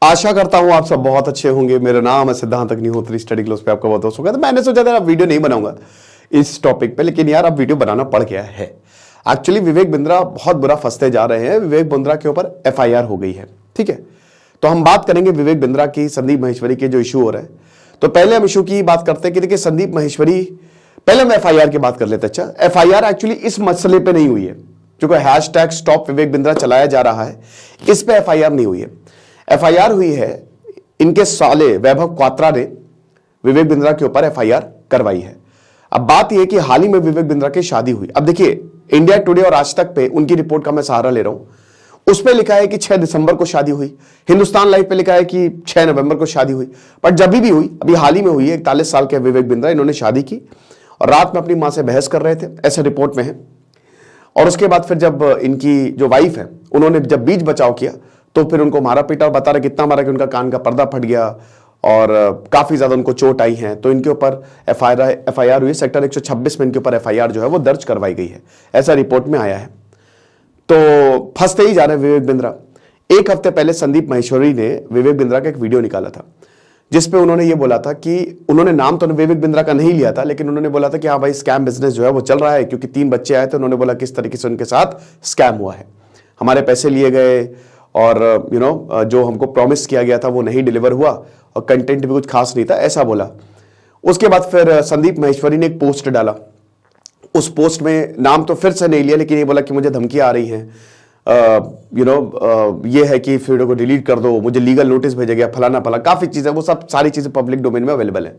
आशा करता हूं आप सब बहुत अच्छे होंगे। मेरा नाम है सिद्धांत अग्निहोत्री, स्टडी क्लोज पे आपका बहुत बहुत स्वागत है। मैंने सोचा था वीडियो नहीं बनाऊंगा इस टॉपिक पे, लेकिन यार अब वीडियो बनाना पड़ गया है। एक्चुअली विवेक बिंद्रा बहुत बुरा फंसते जा रहे हैं। विवेक बिंद्रा के ऊपर एफआईआर हो गई है, ठीक है। तो हम बात करेंगे विवेक बिंद्रा की, संदीप माहेश्वरी के जो इशू हो रहे हैं। तो पहले हम इशू की बात करते हैं कि देखिए संदीप माहेश्वरी, पहले हम एफआईआर की बात कर लेते हैं। अच्छा, एफआईआर एक्चुअली इस मसले पे नहीं हुई है, क्योंकि हैशटैग स्टॉप विवेक बिंद्रा चलाया जा रहा है, इस पे एफआईआर नहीं हुई है। एफआईआर हुई है इनके साले वैभव क्वात्रा ने विवेक बिंद्रा के ऊपर एफआईआर करवाई है। अब बात यह कि हाल ही में विवेक बिंद्रा की शादी हुई। अब देखिए इंडिया टुडे और आज तक पे उनकी रिपोर्ट का मैं सहारा ले रहा हूं। उस पे लिखा है कि 6 दिसंबर को शादी हुई। हिंदुस्तान लाइव पे लिखा है कि 6 नवंबर को शादी हुई। पर जब भी हुई, अभी हाल ही में हुई है। 41 साल के विवेक बिंद्रा, इन्होंने शादी की और रात में अपनी मां से बहस कर रहे थे, ऐसा रिपोर्ट में है। और उसके बाद फिर जब इनकी जो वाइफ है, उन्होंने जब बीच बचाव किया तो फिर उनको मारा पीटा, और बता रहे कितना मारा कि उनका कान का पर्दा फट गया और काफी ज्यादा उनको चोट आई है। तो इनके ऊपर एफआईआर हुई। सेक्टर 126 में इनके ऊपर एफआईआर जो है वो दर्ज करवाई गई है, ऐसा रिपोर्ट में आया है। तो फंसते ही जा रहे हैं विवेक बिंद्रा। एक हफ्ते पहले संदीप माहेश्वरी ने विवेक बिंद्रा का एक वीडियो निकाला था, जिसपे उन्होंने ये बोला था कि उन्होंने नाम तो विवेक बिंद्रा का नहीं लिया था, लेकिन उन्होंने बोला था कि हाँ भाई स्कैम बिजनेस जो है वो चल रहा है, क्योंकि 3 बच्चे आए थे। उन्होंने बोला किस तरीके से उनके साथ स्कैम हुआ है, हमारे पैसे लिए गए और जो हमको प्रॉमिस किया गया था वो नहीं डिलीवर हुआ और कंटेंट भी कुछ खास नहीं था, ऐसा बोला। उसके बाद फिर संदीप माहेश्वरी ने एक पोस्ट डाला। उस पोस्ट में नाम तो फिर से नहीं लिया, लेकिन ये बोला कि मुझे धमकियां आ रही हैं, ये है कि वीडियो को डिलीट कर दो, मुझे लीगल नोटिस भेजा गया, फलाना फला, काफी चीजें, वो सब सारी चीजें पब्लिक डोमेन में अवेलेबल है।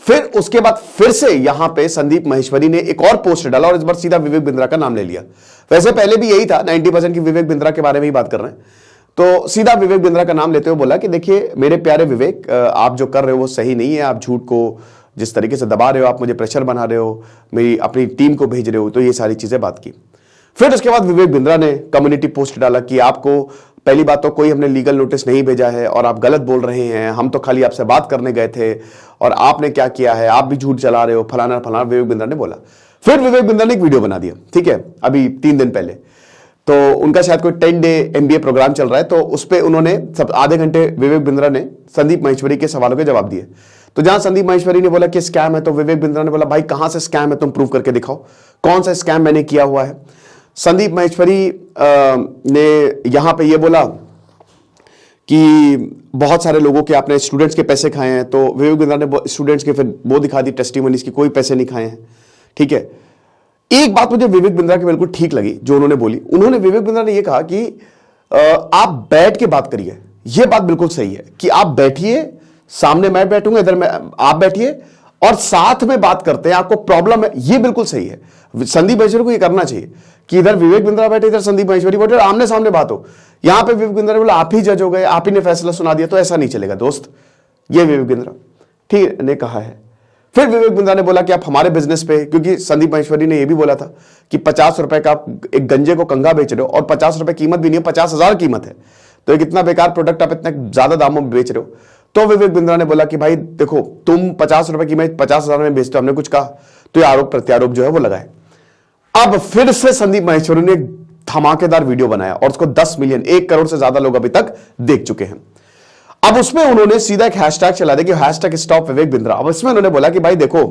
फिर उसके बाद फिर से यहां पे संदीप माहेश्वरी ने एक और पोस्ट डाला और इस बार सीधा विवेक बिंद्रा का नाम ले लिया। वैसे पहले भी यही था, 90% की विवेक बिंद्रा के बारे में ही बात कर रहे हैं। तो सीधा विवेक बिंद्रा का नाम लेते हुए बोला कि देखिए मेरे प्यारे विवेक, आप जो कर रहे हो वो सही नहीं है। आप झूठ को जिस तरीके से दबा रहे हो, आप मुझे प्रेशर बना रहे हो, मेरी अपनी टीम को भेज रहे हो, तो ये सारी चीजें बात की। फिर उसके बाद विवेक बिंद्रा ने कम्युनिटी पोस्ट डाला कि आपको पहली बात तो कोई हमने लीगल नोटिस नहीं भेजा है और आप गलत बोल रहे हैं, हम तो खाली आपसे बात करने गए थे और आपने क्या किया है, आप भी झूठ चला रहे हो, फलाना फलाना, विवेक बिंद्रा ने बोला। फिर विवेक बिंद्रा ने एक वीडियो बना दिया, ठीक है, अभी 3 दिन पहले। तो उनका शायद कोई 10 डे MBA प्रोग्राम चल रहा है, तो उस पर उन्होंने सब आधे घंटे विवेक बिंद्रा ने संदीप माहेश्वरी के सवालों के जवाब दिए। तो जहां संदीप माहेश्वरी ने बोला कि स्कैम है, तो विवेक बिंद्रा ने बोला भाई कहां से स्कैम है, तुम प्रूव करके दिखाओ, कौन सा स्कैम मैंने किया हुआ है। संदीप माहेश्वरी ने यहां पे ये बोला कि बहुत सारे लोगों के आपने स्टूडेंट्स के पैसे खाए हैं। तो विवेक बिंद्रा ने स्टूडेंट्स के फिर वो दिखा दी टेस्टिमोनीज की, कोई पैसे नहीं खाए हैं, ठीक है। एक बात मुझे विवेक बिंद्रा की बिल्कुल ठीक लगी जो उन्होंने बोली। उन्होंने, विवेक बिंद्रा ने ये कहा कि आप बैठ के बात करिए। ये बात बिल्कुल सही है कि आप बैठिए, सामने मैं बैठूंगा, इधर मैं, आप बैठिए और साथ में बात करते हैं, आपको प्रॉब्लम है, ये बिल्कुल सही है। संदीप माहेश्वरी को ये करना चाहिए कि इधर विवेक बिंद्रा बैठे, इधर संदीप माहेश्वरी बैठे, आमने सामने बात हो। यहां पे विवेक बिंद्रा ने बोला आप ही जज हो गए, आप ही ने फैसला सुना दिया, तो ऐसा नहीं चलेगा दोस्त। ये विवेक बिंद्रा ठीक ने कहा है। फिर विवेक बिंद्रा ने बोला कि आप हमारे बिजनेस पे, क्योंकि संदीप माहेश्वरी ने यह भी बोला था कि 50 रुपए का एक गंजे को कंगा बेच रहे हो और 50 रुपए कीमत भी नहीं है, 50,000 कीमत है, तो एक इतना बेकार प्रोडक्ट आप इतने ज्यादा दामों में बेच रहे हो। तो विवेक बिंद्रा ने बोला कि भाई देखो, तुम 50 रुपए की मैं 50,000 में बेचते हो, हमने कुछ कहा, तो ये आरोप प्रत्यारोप जो है वो लगाए। अब फिर से संदीप माहेश्वरी ने धमाकेदार वीडियो बनाया और उसको 10 मिलियन, 1 करोड़ से ज्यादा लोग अभी तक देख चुके हैं। अब उसमें उन्होंने सीधा एक हैशटैग चला दिया कि हैशटैग स्टॉप विवेक बिंद्रा। अब इसमें उन्होंने बोला कि भाई देखो,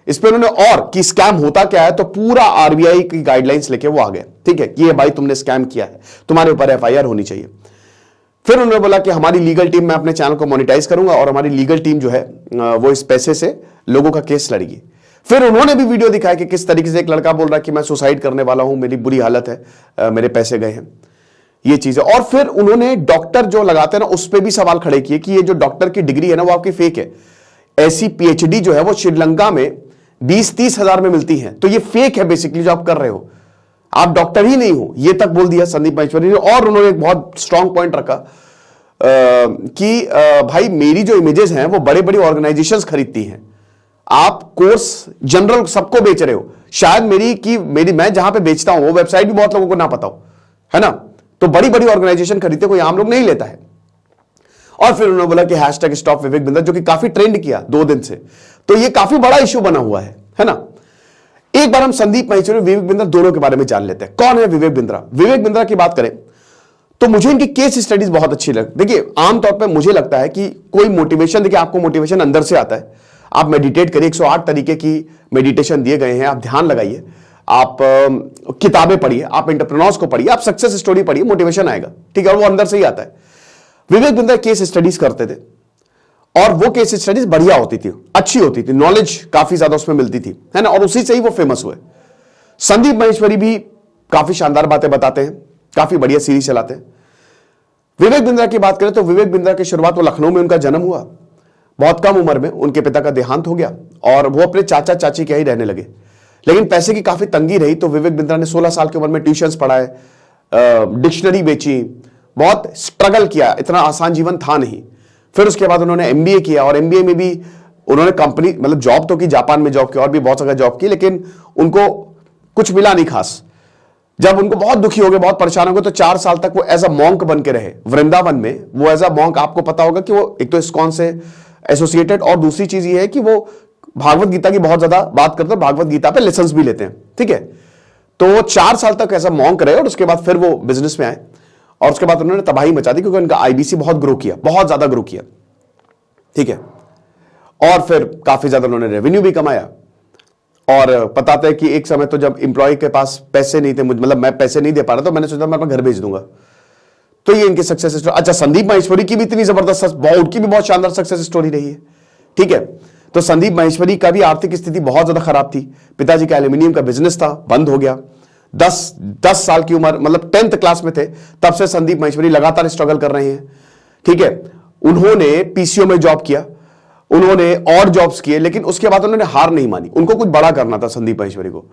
इस पे उन्होंने और कि स्कैम होता क्या है, तो पूरा RBI की गाइडलाइंस लेके वो आ गए, ठीक है, कि ये भाई तुमने स्कैम किया है, तुम्हारे ऊपर एफआईआर होनी चाहिए। फिर उन्होंने बोला कि हमारी लीगल टीम, मैं अपने चैनल को मोनेटाइज करूंगा और हमारी लीगल टीम जो है वो इस पैसे से लोगों का केस लड़ेगी। फिर उन्होंने भी वीडियो दिखाया कि किस तरीके से एक लड़का बोल रहा है कि मैं सुसाइड करने वाला हूं, मेरी बुरी हालत है, मेरे पैसे गए हैं, ये चीज है। और फिर उन्होंने डॉक्टर जो लगाते हैं ना, उस पर भी सवाल खड़े किए कि ये जो डॉक्टर की डिग्री है ना वो आपकी फेक है। ऐसी PhD जो है वो श्रीलंका में 20-30 हजार में मिलती है, तो ये फेक है बेसिकली जो आप कर रहे हो, आप डॉक्टर ही नहीं हो, ये तक बोल दिया संदीप माहेश्वरी ने। और उन्होंने एक बहुत स्ट्रांग पॉइंट रखा कि भाई मेरी जो इमेजेस हैं वो बड़े बड़ी ऑर्गेनाइजेशंस खरीदती हैं, आप कोर्स जनरल सबको बेच रहे हो, शायद मेरी मैं जहां पे बेचता हूं वो वेबसाइट भी बहुत लोगों को ना पता हो, है ना, तो बड़ी बड़ी ऑर्गेनाइजेशन खरीदते, कोई आम लोग नहीं लेता है। और फिर उन्होंने बोला कि हैशटैग स्टॉप विवेक बिंद्रा, जो कि काफी ट्रेंड किया 2 दिन से, तो ये काफी बड़ा इश्यू बना हुआ है ना। एक बार हम संदीप माहेश्वरी, विवेक बिंद्रा दोनों के बारे में जान लेते हैं। कौन है विवेक बिंद्रा? विवेक बिंद्रा की बात करें तो मुझे इनकी केस स्टडीज बहुत अच्छी लग। देखिए आमतौर पे मुझे लगता है कि कोई मोटिवेशन, देखिए आपको मोटिवेशन अंदर से आता है, आप मेडिटेट करिए, 108 तरीके की मेडिटेशन दिए गए हैं, आप ध्यान लगाइए, आप किताबें पढ़िए, आप एंटरप्रेन्योर्स को पढ़िए, आप सक्सेस स्टोरी पढ़िए, मोटिवेशन आएगा, ठीक है, और वो अंदर से ही आता है। विवेक बिंद्रा केस स्टडीज करते थे और वो केस स्टडीज बढ़िया होती थी, अच्छी होती थी, नॉलेज काफी ज्यादा उसमें मिलती थी, है ना, और उसी से ही वो फेमस हुए। संदीप माहेश्वरी भी काफी शानदार बातें बताते हैं, काफी बढ़िया सीरीज चलाते हैं। विवेक बिंद्रा की बात करें तो विवेक बिंद्रा की शुरुआत, वो लखनऊ में उनका जन्म हुआ, बहुत कम उम्र में उनके पिता का देहांत हो गया और वो अपने चाचा चाची के ही रहने लगे। लेकिन पैसे की काफी तंगी रही तो विवेक बिंद्रा ने 16 साल की उम्र में ट्यूशंस पढ़ाए, डिक्शनरी बेची, बहुत स्ट्रगल किया, इतना आसान जीवन था नहीं। फिर उसके बाद उन्होंने एमबीए किया और एमबीए में भी उन्होंने कंपनी, मतलब जॉब तो की, जापान में जॉब की और भी बहुत जगह जॉब की, लेकिन उनको कुछ मिला नहीं खास। जब उनको बहुत दुखी हो गए, बहुत परेशान हो गए, तो 4 साल तक वो एज अ मॉन्क बन के रहे वृंदावन में। वो एज अ मॉन्क, आपको पता होगा कि वो एक तो इस्कॉन से एसोसिएटेड, और दूसरी चीज ये है कि वो भागवत गीता की बहुत ज्यादा बात करते हैं, भागवत गीता पे लेसन्स भी लेते हैं, ठीक है। तो वो 4 साल तक ऐसा मॉन्क रहे और उसके बाद फिर वो बिजनेस में आए और उसके बाद उन्होंने तबाही मचा दी क्योंकि उनका आईबीसी बहुत ग्रो किया, बहुत ज्यादा ग्रो किया, ठीक है। और फिर काफी ज्यादा उन्होंने रेवेन्यू भी कमाया। और बताते हैं कि एक समय तो जब एम्प्लॉय के पास पैसे नहीं थे, मतलब मैं पैसे नहीं दे पा रहा, तो मैंने सोचा मैं अपना घर भेज दूंगा। तो ये इनकी सक्सेस स्टोरी। अच्छा, संदीप माहेश्वरी की भी इतनी जबरदस्त, उनकी भी बहुत शानदार सक्सेस स्टोरी रही है, ठीक है। तो संदीप माहेश्वरी का भी आर्थिक स्थिति बहुत ज्यादा खराब थी, पिताजी का एल्यूमिनियम का बिजनेस था, बंद हो गया। 10 साल की उम्र, मतलब 10th क्लास में थे, तब से संदीप माहेश्वरी लगातार स्ट्रगल कर रहे हैं, ठीक है। उन्होंने पीसीओ में जॉब किया, उन्होंने और जॉब्स किए, लेकिन उसके बाद उन्होंने हार नहीं मानी, उनको कुछ बड़ा करना था संदीप माहेश्वरी को।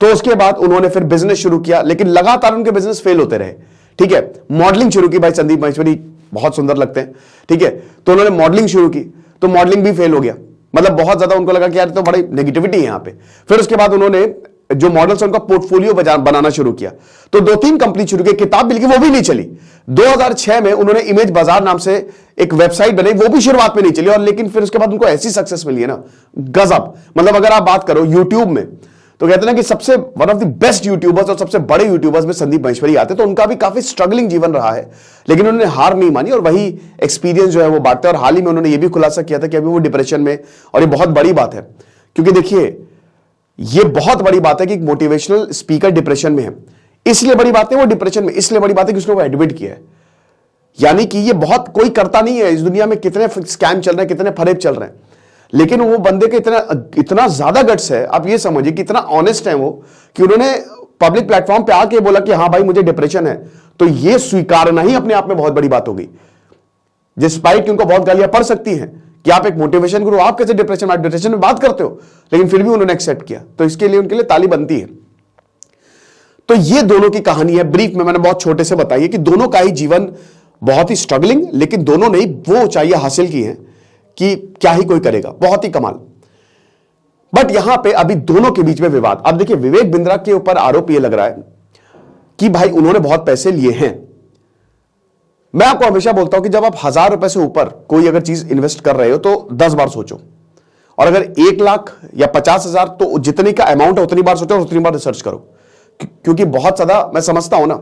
तो उसके बाद उन्होंने फिर बिजनेस शुरू किया, लेकिन लगातार उनके बिजनेस फेल होते रहे, ठीक है। मॉडलिंग शुरू की, भाई संदीप माहेश्वरी बहुत सुंदर लगते हैं, ठीक है, तो उन्होंने मॉडलिंग शुरू की, तो मॉडलिंग भी फेल हो गया, मतलब बहुत ज्यादा उनको लगा कि यार तो बड़ी नेगेटिविटी है यहां पे। फिर उसके बाद उन्होंने जो मॉडल्स उनका पोर्टफोलियो बनाना शुरू किया, तो 2-3 कंपनी शुरू की, किताब भी लिखी, वो भी नहीं चली। 2006 में उन्होंने इमेज बाजार नाम से एक वेबसाइट बनाई, वो भी शुरुआत में नहीं चली, और लेकिन फिर उसके बाद उनको ऐसी सक्सेस मिली है ना, गजब। मतलब अगर आप बात करो यूट्यूब में, तो कहते हैं ना कि सबसे one of the best YouTubers और सबसे बड़े यूट्यूबर्स में संदीप माहेश्वरी आते, तो उनका भी काफी स्ट्रगलिंग जीवन रहा है, लेकिन उन्होंने हार नहीं मानी और वही एक्सपीरियंस जो है वो बांटते हैं। और हाल ही में उन्होंने ये भी खुलासा किया था कि अभी वो डिप्रेशन में, और ये बहुत बड़ी बात है, क्योंकि देखिए ये बहुत बड़ी बात है कि मोटिवेशनल स्पीकर डिप्रेशन में है। इसलिए बड़ी बात है वो डिप्रेशन में, इसलिए बड़ी बात है कि उसने वो एडमिट किया है। यानी कि ये बहुत कोई करता नहीं है इस दुनिया में, कितने स्कैम चल रहे हैं, कितने फरेब चल रहे हैं, लेकिन वो बंदे के इतना ज्यादा गट्स है, आप ये समझिए कि इतना ऑनेस्ट है वो, कि उन्होंने पब्लिक प्लेटफॉर्म पे आके बोला कि हाँ भाई मुझे डिप्रेशन है। तो ये स्वीकारना ही अपने आप में बहुत बड़ी बात होगी, डिस्पाइट कि उनको बहुत गालियां पड़ सकती हैं कि आप एक मोटिवेशन गुरु, आप कैसे डिप्रेशन में बात करते हो, लेकिन फिर भी उन्होंने एक्सेप्ट किया, तो इसके लिए उनके लिए ताली बनती है। तो ये दोनों की कहानी है, ब्रीफ में मैंने बहुत छोटे से बताई है कि दोनों का ही जीवन बहुत ही स्ट्रगलिंग, लेकिन दोनों ने ही वो ऊंचाइयां हासिल की हैं कि क्या ही कोई करेगा, बहुत ही कमाल। बट यहां पे अभी दोनों के बीच में विवाद। अब देखिए विवेक बिंद्रा के ऊपर आरोप यह लग रहा है कि भाई उन्होंने बहुत पैसे लिए हैं। मैं आपको हमेशा बोलता हूं कि जब आप 1000 रुपए से ऊपर कोई अगर चीज इन्वेस्ट कर रहे हो तो 10 बार सोचो, और अगर 1 लाख या 50,000, तो जितने का अमाउंट है उतनी बार सोचो और उतनी बार रिसर्च करो, क्योंकि बहुत ज्यादा मैं समझता हूं ना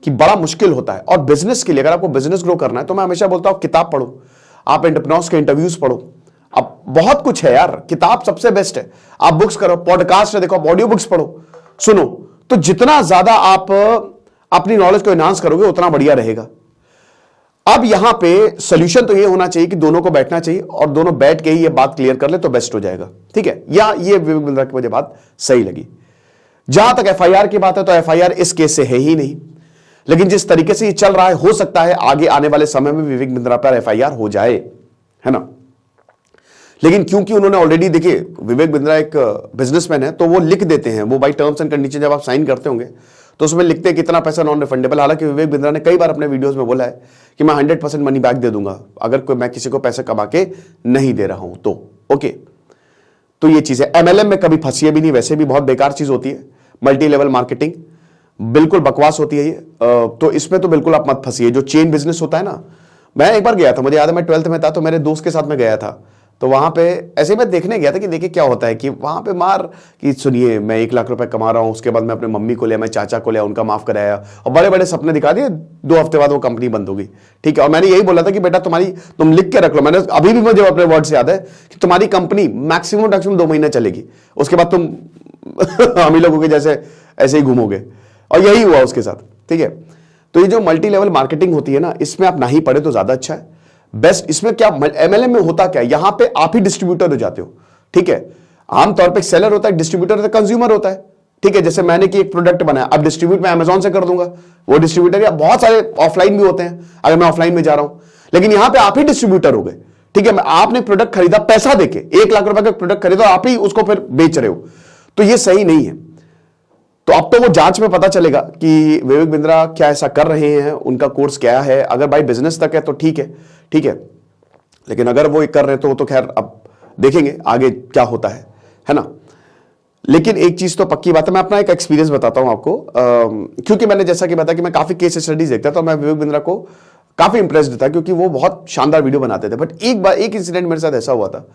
कि बड़ा मुश्किल होता है। और बिजनेस के लिए अगर आपको बिजनेस ग्रो करना है तो मैं हमेशा बोलता हूं किताब पढ़ो, आप एंटरप्रेन्योर्स के इंटरव्यूज पढ़ो, अब बहुत कुछ है यार, किताब सबसे बेस्ट है। आप बुक्स करो, पॉडकास्ट देखो, ऑडियो बुक्स पढ़ो, सुनो, तो जितना ज्यादा आप अपनी नॉलेज को एनहांस करोगे उतना बढ़िया रहेगा। अब यहां पे सोल्यूशन तो ये होना चाहिए कि दोनों को बैठना चाहिए और दोनों बैठ के ही ये बात क्लियर कर ले तो बेस्ट हो जाएगा, ठीक है। या ये विवेक बिंद्रा की मुझे बात सही लगी। जहां तक एफआईआर की बात है तो एफआईआर इस केस से है ही नहीं, लेकिन जिस तरीके से ये चल रहा है हो सकता है आगे आने वाले समय में विवेक बिंद्रा पर एफआईआर हो जाए, है ना। लेकिन क्योंकि उन्होंने ऑलरेडी, देखिए विवेक बिंद्रा एक बिजनेसमैन है, तो वो लिख देते हैं, वो बाई टर्म्स एंड कंडीशन जब आप साइन करते होंगे तो उसमें लिखते हैं कितना पैसा नॉन रिफंडेबल। हालांकि विवेक बिंद्रा ने कई बार अपने वीडियोस में बोला है कि मैं 100% मनी बैक दे दूंगा अगर कोई मैं किसी को पैसे कमा के नहीं दे रहा हूं तो, ओके। तो ये चीज है, एमएलएम में कभी फंसिए भी नहीं, वैसे भी बहुत बेकार चीज होती है, मल्टी लेवल मार्केटिंग बिल्कुल बकवास होती है ये, तो इसमें तो बिल्कुल आप मत फंसिए। जो चेन बिजनेस होता है ना, मैं एक बार गया था, मुझे याद है मैं 12th में था, तो मेरे दोस्त के साथ में गया था, तो वहां पे ऐसे मैं देखने गया था कि देखिए क्या होता है कि वहां पे मार कि सुनिए मैं 1 लाख रुपए कमा रहा हूं, उसके बाद मैं अपने मम्मी को लिया, मैं चाचा को लिया, उनका माफ कराया और बड़े बड़े सपने दिखा दिए, 2 हफ्ते बाद वो कंपनी बंद होगी। ठीक है, और मैंने यही बोला था कि बेटा तुम लिख के रख लो, मैंने अभी भी मुझे अपने वर्ड से याद है कि तुम्हारी कंपनी मैक्सिमम 2 महीने चलेगी, उसके बाद तुम हम ही लोगों के जैसे ऐसे ही घूमोगे। और यही हुआ उसके साथ। ठीक है, तो ये जो मल्टी लेवल मार्केटिंग होती है ना, इसमें आप नहीं पढ़े तो ज्यादा अच्छा है। बेस्ट इसमें क्या एमएलएम में होता क्या, यहां पे आप ही डिस्ट्रीब्यूटर हो जाते हो। ठीक है, आमतौर पे सेलर होता है, डिस्ट्रीब्यूटर होता है, कंज्यूमर होता है। ठीक है, जैसे मैंने कि एक प्रोडक्ट बनाया, अब डिस्ट्रीब्यूट मैं अमेजॉन से कर दूंगा, वो डिस्ट्रीब्यूटर, या बहुत सारे ऑफलाइन भी होते हैं अगर मैं ऑफलाइन में जा रहा हूं, लेकिन यहां पे आप ही डिस्ट्रीब्यूटर हो गए। ठीक है, आपने प्रोडक्ट खरीदा, पैसा देके 1 लाख रुपए का प्रोडक्ट खरीदा, आप ही उसको फिर बेच रहे हो, तो ये सही नहीं है। तो अब तो वो जांच में पता चलेगा कि विवेक बिंद्रा क्या ऐसा कर रहे हैं, उनका कोर्स क्या है। अगर भाई बिजनेस तक है तो ठीक है, ठीक है, लेकिन अगर वो कर रहे तो खैर अब देखेंगे आगे क्या होता है ना। लेकिन एक चीज तो पक्की बात है, मैं अपना एक एक्सपीरियंस बताता हूं आपको, क्योंकि मैंने जैसा कि बताया कि मैं काफी केस स्टडीज देखता था, तो मैं विवेक बिंद्रा को काफी इंप्रेस्ड था क्योंकि वो बहुत शानदार वीडियो बनाते थे। बट एक इंसिडेंट मेरे साथ ऐसा हुआ था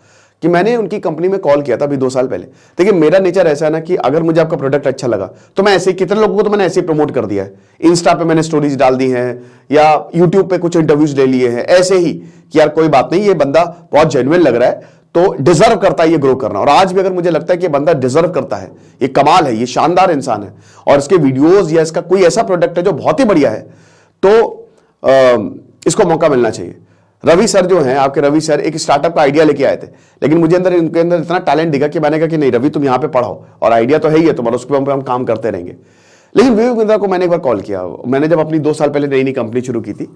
कि मैंने उनकी कंपनी में कॉल किया था अभी 2 साल पहले। देखिए मेरा नेचर ऐसा है ना कि अगर मुझे आपका प्रोडक्ट अच्छा लगा तो मैं ऐसे, कितने लोगों को तो मैंने ऐसे ही प्रमोट कर दिया है, इंस्टा पे मैंने स्टोरीज डाल दी हैं या यूट्यूब पे कुछ इंटरव्यूज ले लिए हैं ऐसे ही कि यार कोई बात नहीं, ये बंदा बहुत जेन्युइन लग रहा है तो डिजर्व करता है ये ग्रो करना। और आज भी अगर मुझे लगता है कि ये बंदा डिजर्व करता है, ये कमाल है, ये शानदार इंसान है और इसके वीडियोज या इसका कोई ऐसा प्रोडक्ट है जो बहुत ही बढ़िया है, तो इसको मौका मिलना चाहिए। रवि सर जो हैं आपके, रवि सर एक स्टार्टअप का आइडिया लेके आए थे, लेकिन मुझे इनके अंदर इतना टैलेंट दिखा कि मैंने कहा कि नहीं रवि तुम यहां पे पढ़ाओ, और आइडिया तो है ही है तुम्हारा, उसके ऊपर हम काम करते रहेंगे। लेकिन विवेक बिंद्रा को मैंने एक बार कॉल किया, मैंने जब अपनी 2 साल पहले नई नई कंपनी शुरू की थी,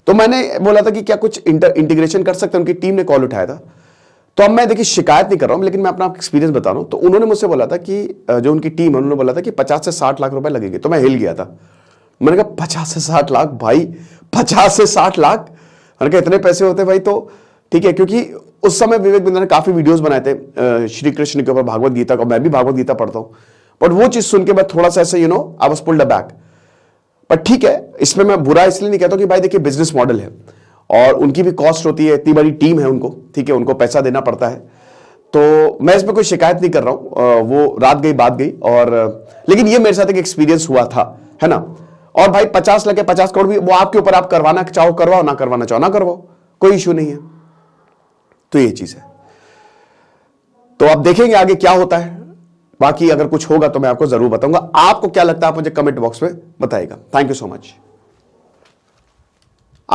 तो मैंने बोला था कि क्या कुछ इंटीग्रेशन कर सकते हैं। उनकी टीम ने कॉल उठाया था। तो अब मैं देखिए शिकायत नहीं कर रहा हूं, लेकिन मैं अपना एक्सपीरियंस बता रहा हूं। तो उन्होंने मुझसे बोला था कि जो उनकी टीम है, उन्होंने बोला था कि 50 से 60 लाख रुपए लगेंगे। तो मैं हिल गया था, मैंने कहा 50 से 60 लाख भाई, 50 से 60 लाख, मैंने कहा इतने पैसे होते भाई तो ठीक है। क्योंकि उस समय विवेक बिंद्रा ने काफी वीडियोस बनाए थे श्री कृष्ण के ऊपर, भागवत गीता का, मैं भी भागवत गीता पढ़ता हूं, बट वो चीज सुन के मैं थोड़ा सा ऐसे I was pulled back. But ठीक है, इसमें मैं बुरा इसलिए नहीं कहता कि भाई देखिए बिजनेस मॉडल है और उनकी भी कॉस्ट होती है, इतनी बड़ी टीम है उनको, ठीक है, उनको पैसा देना पड़ता है। तो मैं इसमें कोई शिकायत नहीं कर रहा हूं, वो रात गई बात गई। और लेकिन ये मेरे साथ एक एक्सपीरियंस हुआ था, है ना। और भाई 50 लाख या 50 करोड़ भी वो आपके ऊपर, आप करवाना चाहो करवाओ, ना करवाना चाहो ना करवाओ, कोई इश्यू नहीं है। तो ये चीज है, तो अब देखेंगे आगे क्या होता है। बाकी अगर कुछ होगा तो मैं आपको जरूर बताऊंगा। आपको क्या लगता है आप मुझे कमेंट बॉक्स में बताइएगा। Thank you so much.